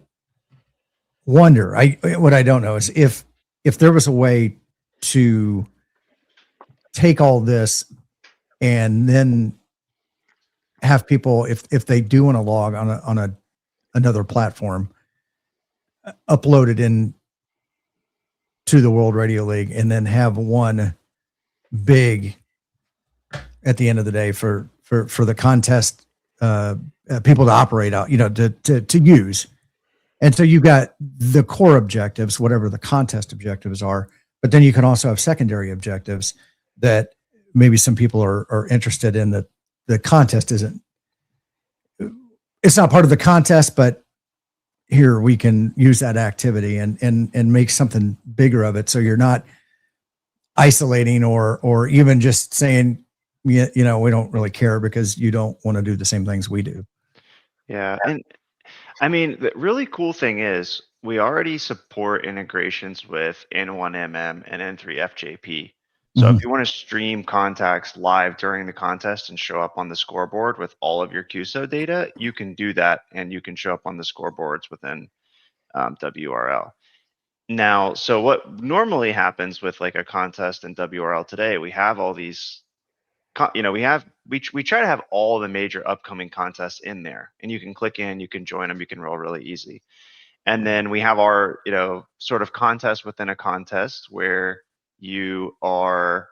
wonder, what I don't know is if there was a way to take all this and then have people, if they do want to log on another platform, upload it in to the World Radio League, and then have one big at the end of the day for the contest people to operate out, to use. And so you got the core objectives, whatever the contest objectives are, but then you can also have secondary objectives that maybe some people are interested in. That the contest it's not part of the contest, but here we can use that activity and make something bigger of it. So you're not isolating or even just saying, we don't really care because you don't want to do the same things we do. Yeah. And I mean, the really cool thing is we already support integrations with N1MM and N3FJP. So if you want to stream contacts live during the contest and show up on the scoreboard with all of your QSO data, you can do that, and you can show up on the scoreboards within WRL. Now, so what normally happens with like a contest in WRL today, we have all these, we try to have all the major upcoming contests in there, and you can click in, you can join them, you can roll really easy. And then we have our, sort of contest within a contest where you are,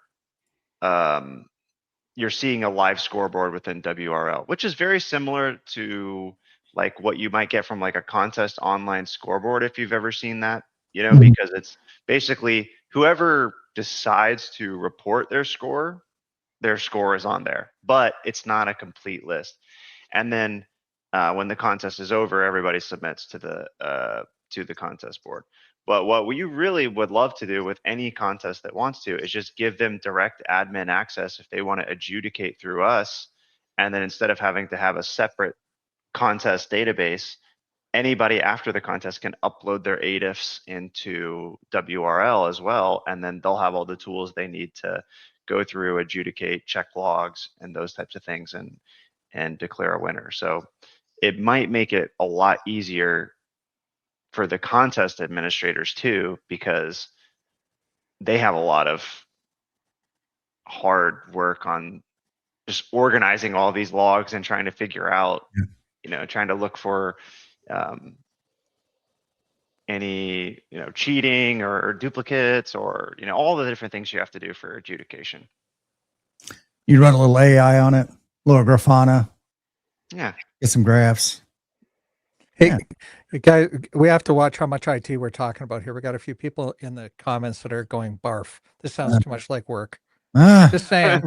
you're seeing a live scoreboard within WRL, which is very similar to like what you might get from like a contest online scoreboard, if you've ever seen that, because it's basically whoever decides to report their score is on there, but it's not a complete list. And then when the contest is over, everybody submits to the contest board. But what we really would love to do with any contest that wants to is just give them direct admin access if they want to adjudicate through us. And then instead of having to have a separate contest database, anybody after the contest can upload their ADIFs into WRL as well. And then they'll have all the tools they need to go through, adjudicate, check logs, and those types of things, and declare a winner. So it might make it a lot easier for the contest administrators too, because they have a lot of hard work on just organizing all these logs and trying to figure out, trying to look for any, cheating or duplicates or, all the different things you have to do for adjudication. You run a little AI on it, a little Grafana. Yeah. Get some graphs. Hey, guys, we have to watch how much IT we're talking about here. We got a few people in the comments that are going barf. This sounds too much like work. Just saying.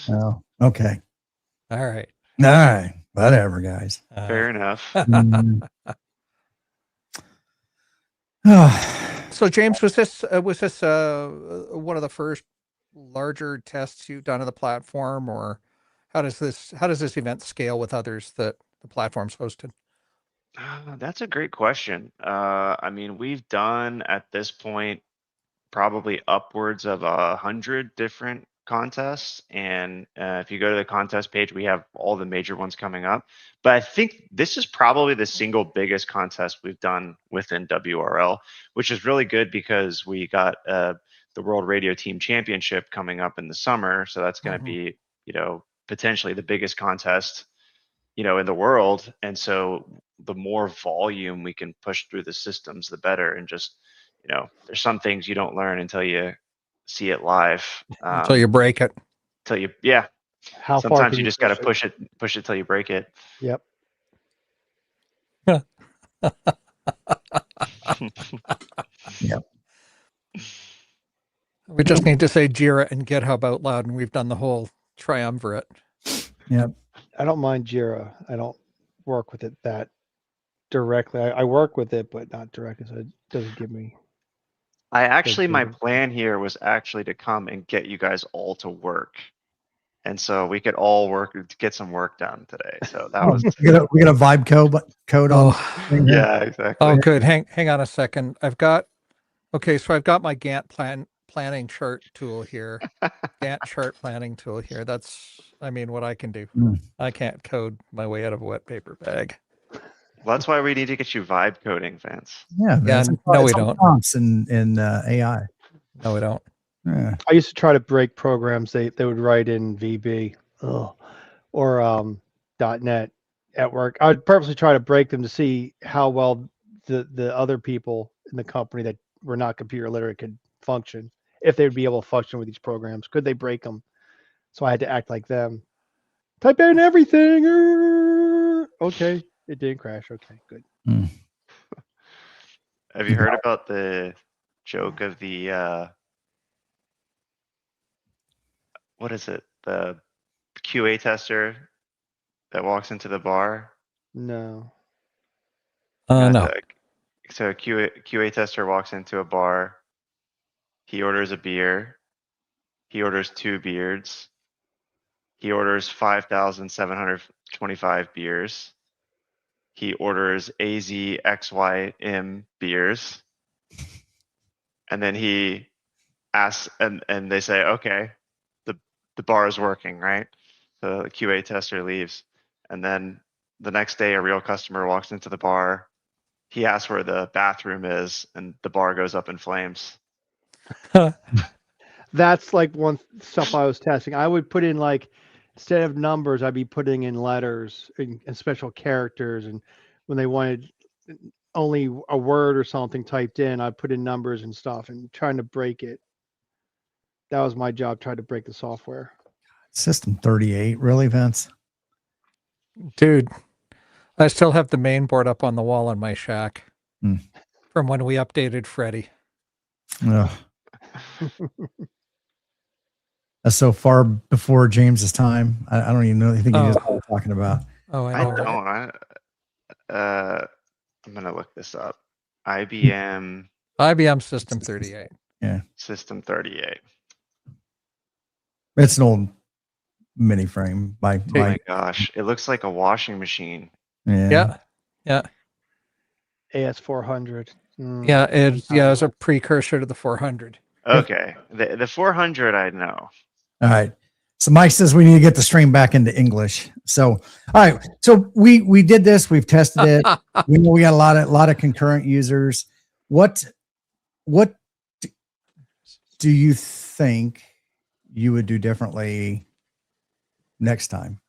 Oh, okay. All right. All right. Whatever, guys. Fair enough. So, James, was this one of the first larger tests you've done of the platform, or how does this event scale with others that the platform's hosted? That's a great question. I mean, we've done at this point probably upwards of 100 different contests, and if you go to the contest page, we have all the major ones coming up. But I think this is probably the single biggest contest we've done within WRL, which is really good because we got the World Radio Team Championship coming up in the summer, so that's going to be, potentially the biggest contest, in the world. And so the more volume we can push through the systems, the better. And just, there's some things you don't learn until you see it live. Until you break it. Yeah. How far Sometimes can you just got to push it till you break it. Yep. Yep. We just need to say Jira and GitHub out loud, and we've done the whole triumvirate. Yep. I don't mind Jira. I don't work with it that directly. I work with it, but not directly. So it doesn't give me. My plan here was actually to come and get you guys all to work. And so we could all get some work done today. So that was we got a vibe code on. Yeah, exactly. Oh, good. Hang on a second. I've got my Gantt planning chart tool here. Gantt chart planning tool here. That's, what I can do. I can't code my way out of a wet paper bag. Well, that's why we need to get you vibe coding, Vance. Yeah. No, we don't. Prompts in AI. No, we don't. Yeah. I used to try to break programs they would write in VB or .NET at work. I would purposely try to break them to see how well the other people in the company that were not computer literate could function, if they would be able to function with these programs. Could they break them? So I had to act like them. Type in everything. Okay, it didn't crash. Okay, good. Have you heard about the joke of the what is it? The QA tester that walks into the bar? No. No. So a QA tester walks into a bar. He orders a beer. He orders 2 beards. He orders 5,725 beers. he orders AZXYM beers, and then he asks, and they say, okay, the bar is working, right? The QA tester leaves, and then the next day a real customer walks into the bar. He asks where the bathroom is, and the bar goes up in flames. That's like one stuff I was testing. I would put in like, instead of numbers, I'd be putting in letters and special characters. And when they wanted only a word or something typed in, I'd put in numbers and stuff and trying to break it. That was my job, trying to break the software. System 38, really, Vince? Dude, I still have the main board up on the wall in my shack from when we updated Freddy. Ugh. That's so far before James's time. I don't even know. I think he just know what we're talking about. Oh, I I know. right? don't. I'm gonna look this up. IBM IBM System 38. Yeah, System 38. it's an old mini frame. Oh my gosh, it looks like a washing machine. Yeah. Yeah. AS400. Yeah. It's a precursor to the 400. Okay, the 400 I know. All right. So Mike says we need to get the stream back into English. So, all right. So we did this. We've tested it. We know we got a lot of concurrent users. What do you think you would do differently next time,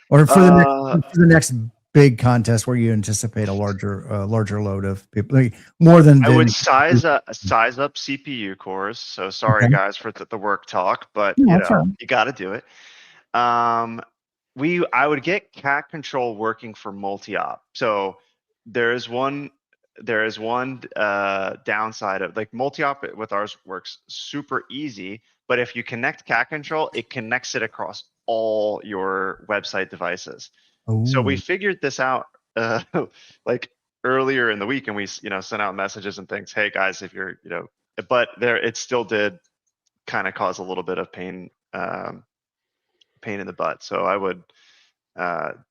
or for the next big contest where you anticipate a larger load of people, like more than I would size up CPU cores. So sorry guys for the work talk, but you got to do it. I would get cat control working for multi-op. So there is one downside of like multi-op with ours works super easy, but if you connect cat control, it connects it across all your website devices. So we figured this out like earlier in the week, and we sent out messages and things. Hey guys, if you're but it still did kind of cause a little bit of pain in the butt. So I would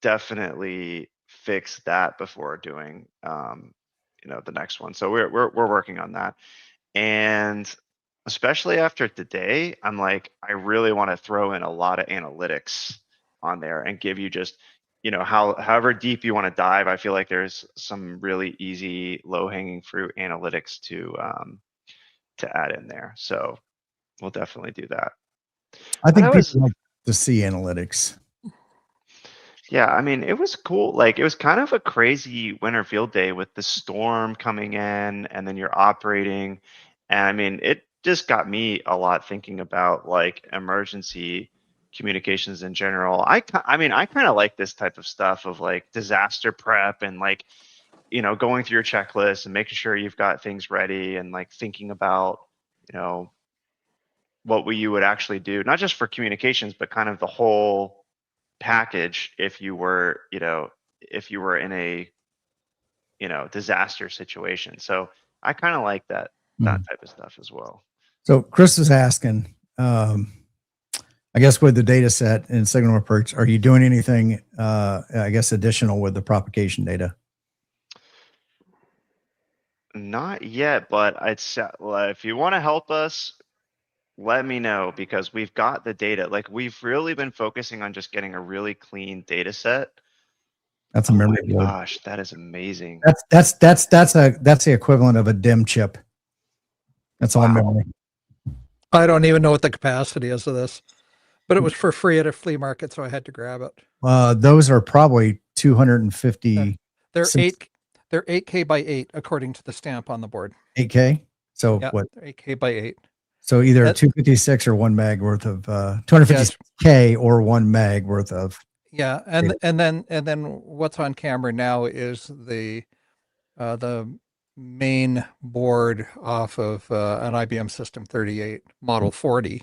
definitely fix that before doing the next one. So we're working on that, and especially after today, I'm like, I really want to throw in a lot of analytics on there and give you just however deep you want to dive. I feel like there's some really easy low-hanging fruit analytics to add in there. So we'll definitely do that. I think people like to see analytics. Yeah, I mean, it was cool. Like, it was kind of a crazy winter field day with the storm coming in, and then you're operating. And I mean, it just got me a lot thinking about like emergency communications in general. I mean, I kind of like this type of stuff of like disaster prep and like, going through your checklist and making sure you've got things ready and like thinking about, what you would actually do, not just for communications, but kind of the whole package if you were in a disaster situation. So I kind of like that type of stuff as well. So Chris is asking, I guess with the data set and signal approach, are you doing anything I guess additional with the propagation data? Not yet, but if you want to help us, let me know, because we've got the data. Like, we've really been focusing on just getting a really clean data set. That's a memory board. Gosh, that is amazing. That's the equivalent of a DIMM chip. That's all memory. I don't even know what the capacity is of this, but it was for free at a flea market, so I had to grab it. Those are probably 250. They're 8K by 8 according to the stamp on the board. 8K. So yeah, what? 8K by 8. So either 256 or 1 meg worth of 256K or 1 meg worth of. Yeah, and then what's on camera now is the main board off of an IBM System 38 Model 40.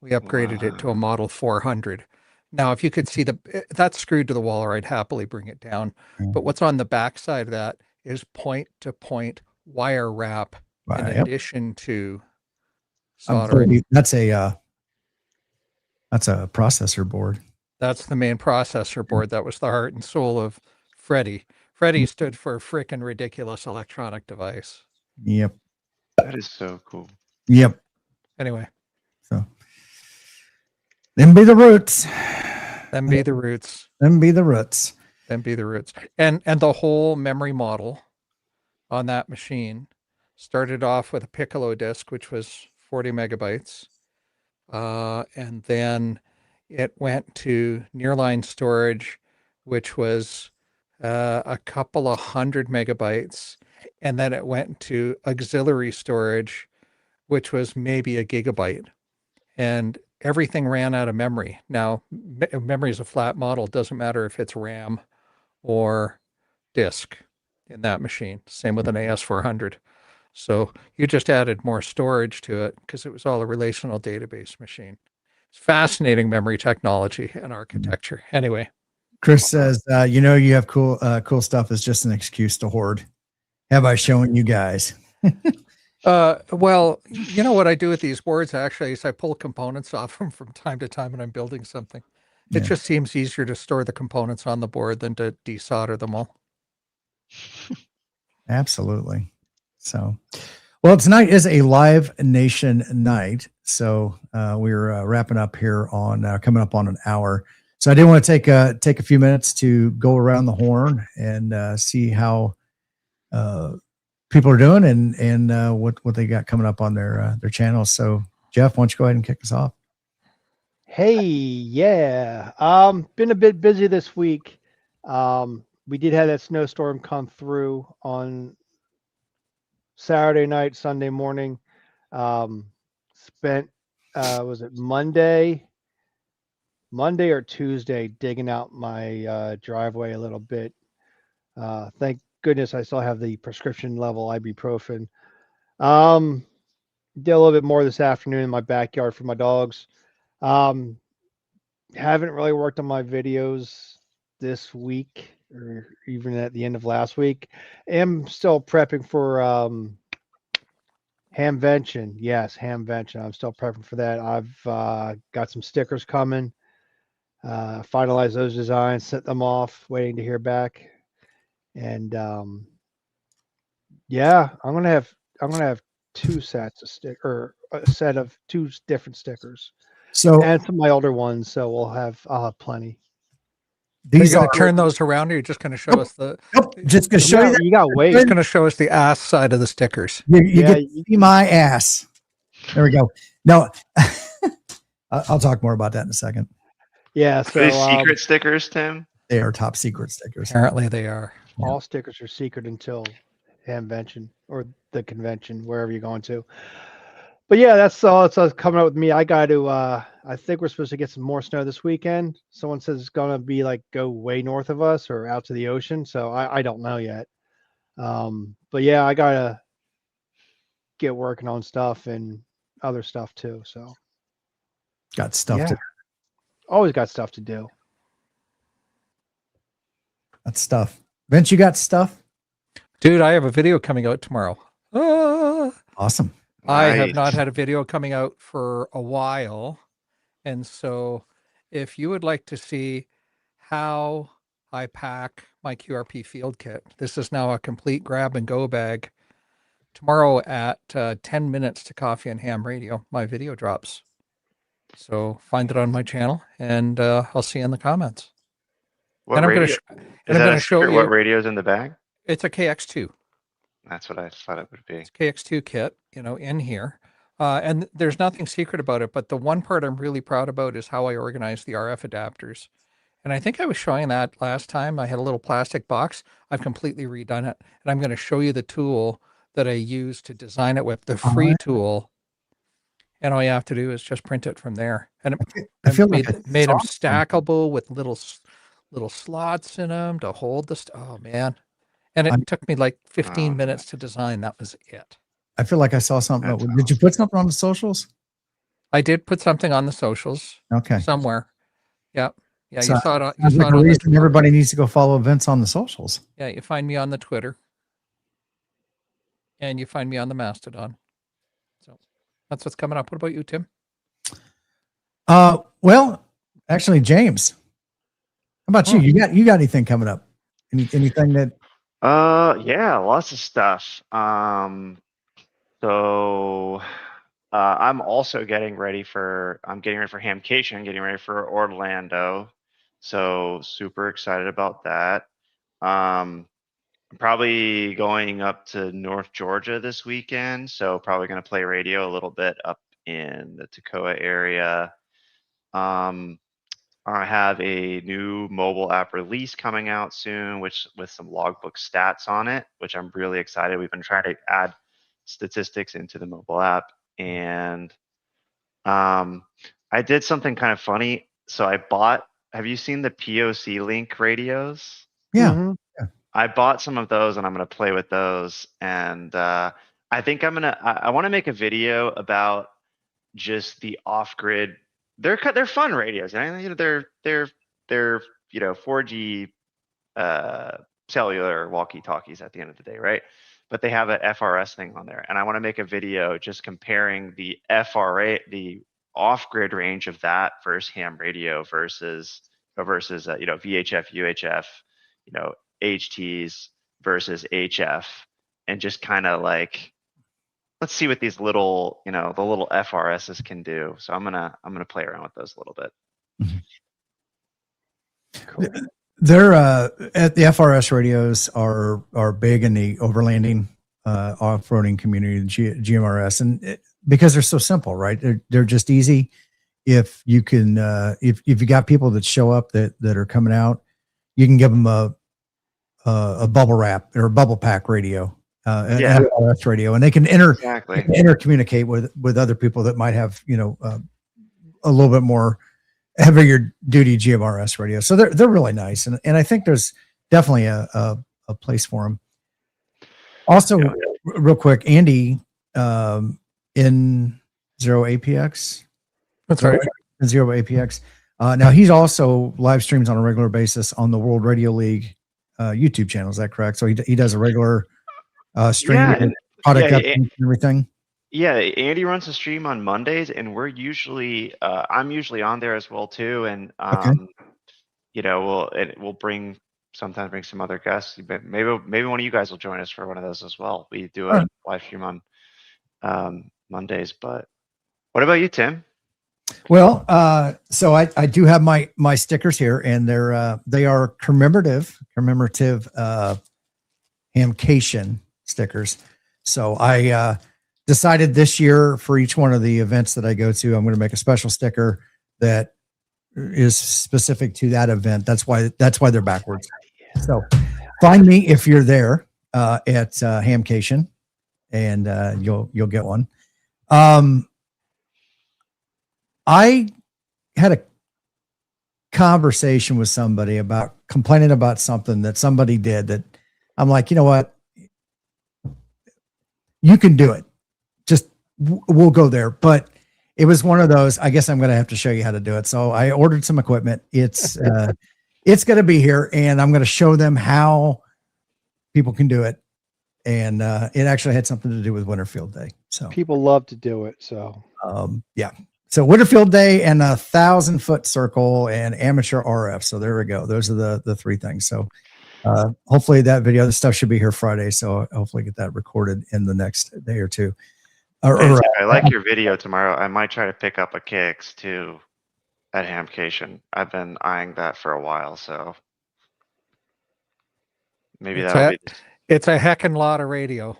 We upgraded it to a Model 400. Now, if you could see that's screwed to the wall, or I'd happily bring it down. But what's on the back side of that is point-to-point wire wrap in addition to soldering. That's a processor board. That's the main processor board. That was the heart and soul of Freddie. Freddie stood for frickin' ridiculous electronic device. Yep. That is so cool. Yep. Anyway, So them be the roots. them be the roots. Them be the roots. Them be the roots. And the whole memory model on that machine started off with a Piccolo disk, which was 40 megabytes. And then it went to nearline storage, which was a couple of 100 megabytes. And then it went to auxiliary storage, which was maybe a gigabyte. And everything ran out of memory. Now, memory is a flat model. It doesn't matter if it's RAM or disk in that machine. Same with an AS400. So you just added more storage to it because it was all a relational database machine. It's fascinating memory technology and architecture. Anyway, Chris says, you have cool stuff is just an excuse to hoard. Have I shown you guys? well, you know what I do with these boards actually is I pull components off them from time to time when I'm building something. It Yeah. just seems easier to store the components on the board than to desolder them all. Absolutely. So, well, tonight is a Live Nation night. So we're wrapping up here on coming up on an hour. So I did want to take a few minutes to go around the horn and see how people are doing and what they got coming up on their channels. So Jeff, why don't you go ahead and kick us off? Hey, yeah. Been a bit busy this week. We did have that snowstorm come through on Saturday night, Sunday morning. Spent was it Monday or Tuesday digging out my driveway a little bit. Thank goodness I still have the prescription level ibuprofen. Did a little bit more this afternoon in my backyard for my dogs. Haven't really worked on my videos this week or even at the end of last week. Am still prepping for Hamvention. Yes, Hamvention. I'm still prepping for that. I've got some stickers coming. Finalize those designs, set them off, waiting to hear back. And yeah, I'm gonna have two sets of or a set of two different stickers. So And some of my older ones, so I'll have plenty. Are you these going are to turn those around, or you're just going to show us the? just going to show you that You got weight. Just going to show us the ass side of the stickers. you Yeah, get to see my ass. There we go. No, I'll talk more about that in a second. Yeah, Are so these secret stickers, Tim? They are top secret stickers. Apparently, they are. all stickers are secret until Hamvention or the convention, wherever you're going to. But yeah, that's all. It's coming up with me. I got to. I think we're supposed to get some more snow this weekend. Someone says it's gonna be like go way north of us or out to the ocean. So I don't know yet. But yeah, I gotta get working on stuff and other stuff too. So Got stuff yeah, to always got stuff to do. That's stuff. Vince, you got stuff? Dude, I have a video coming out tomorrow. Awesome. I have Nice. not had a video coming out for a while. And so if you would like to see how I pack my QRP field kit, this is now a complete grab and go bag. Tomorrow at 10 minutes to Coffee and Ham Radio, my video drops. So find it on my channel and I'll see you in the comments. What And I'm radio? going Is to that a show secret? you. What radio's in the bag? It's a KX2. That's what I thought it would be. It's KX2 kit, in here. And there's nothing secret about it, but the one part I'm really proud about is how I organize the RF adapters. And I think I was showing that last time. I had a little plastic box. I've completely redone it. And I'm going to show you the tool that I use to design it with, the free tool. And all you have to do is just print it from there. And I feel made, like made them stackable with little slots in them to hold the oh man. And it took me like 15 minutes to design. That was it. I feel like I saw something. That's Did you put something on the socials? I did put something on the socials Okay. somewhere. Yep. Yeah, So- you saw it on, you Sounds saw like it a on the, reason everybody needs to go follow Vince on the socials. yeah, you find me on the Twitter. And you find me on the Mastodon. So that's what's coming up. What about you, Tim? Well, actually, James, how about you? You got anything coming up Anything that? Yeah, lots of stuff. So I'm also getting ready for Hamcation, getting ready for Orlando. So super excited about that. I'm probably going up to North Georgia this weekend, so probably going to play radio a little bit up in the Toccoa area. I have a new mobile app release coming out soon, which with some logbook stats on it, which I'm really excited. We've been trying to add statistics into the mobile app, and I did something kind of funny. So I bought. Have you seen the POC Link radios? Yeah. Mhm. I bought some of those, and I'm gonna play with those. And I think I want to make a video about just the off-grid. They're fun radios, and you know they're 4G cellular walkie-talkies at the end of the day, right? But they have a FRS thing on there, and I want to make a video just comparing the FRA, the off-grid range of that versus ham radio versus VHF, UHF, HTs versus HF, and just kind of like let's see what these little the little FRSs can do. So I'm gonna play around with those a little bit. Cool. They're at the FRS radios are big in the overlanding off-roading community, the GMRS, and because they're so simple, right? They're just easy. If you can, if you got people that show up that are coming out, you can give them a bubble wrap or a bubble pack radio, an FRS radio, and they can intercommunicate with other people that might have a little bit more heavier duty GMRS radio. So they're really nice, and I think there's definitely a place for them. Also, real quick, Andy, in Zero APX. That's right. Zero APX. Now he's also live streams on a regular basis on the World Radio League YouTube channel. Is that correct? So he does a regular stream and product updates and everything. Yeah, Andy runs a stream on Mondays, and we're usually I'm usually on there as well too. And we'll sometimes bring some other guests. Maybe one of you guys will join us for one of those as well. We do a live stream on Mondays. But what about you, Tim? Well, so I do have my stickers here, and they are commemorative Hamcation stickers. So I decided this year for each one of the events that I go to, I'm going to make a special sticker that is specific to that event. That's why they're backwards. So find me if you're there at Hamcation, and you'll get one. I had a conversation with somebody about complaining about something that somebody did that I'm like, you know what? You can do it. Just we'll go there. But it was one of those, I guess I'm going to have to show you how to do it. So I ordered some equipment. It's going to be here, and I'm going to show them how people can do it. And it actually had something to do with Winterfield Day. So People love to do it. So yeah. So Winterfield Day and 1,000-foot circle and amateur RF. So there we go. Those are the three things. So hopefully that video, the stuff should be here Friday. So hopefully get that recorded in the next day or two. I like your video tomorrow. I might try to pick up a KX too at Hamcation. I've been eyeing that for a while, so maybe it's a heckin' lot of radio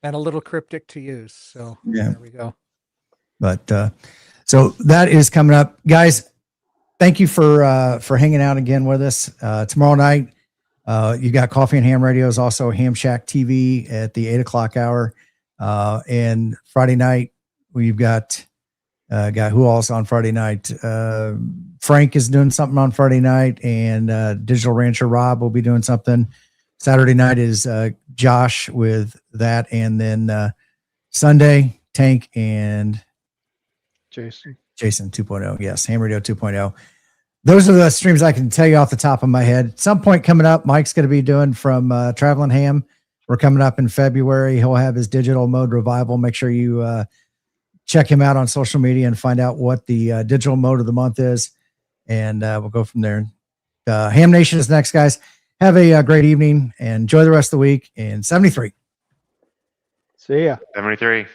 and a little cryptic to use. So yeah, there we go. But so that is coming up, guys. Thank you for hanging out again with us. Tomorrow night, you got Coffee and Ham Radios, also Ham Shack TV at the 8:00 hour. And Friday night, we've got who else on Friday night? Frank is doing something on Friday night, and Digital Rancher Rob will be doing something. Saturday night is Josh with that, and then Sunday, Tank and Jason 2.0. Yes, Ham Radio 2.0. Those are the streams I can tell you off the top of my head. At some point coming up, Mike's going to be doing from Traveling Ham. We're coming up in February. He'll have his digital mode revival. Make sure you check him out on social media and find out what the digital mode of the month is. And we'll go from there. Ham Nation is next, guys. Have a great evening and enjoy the rest of the week in 73. See ya. 73.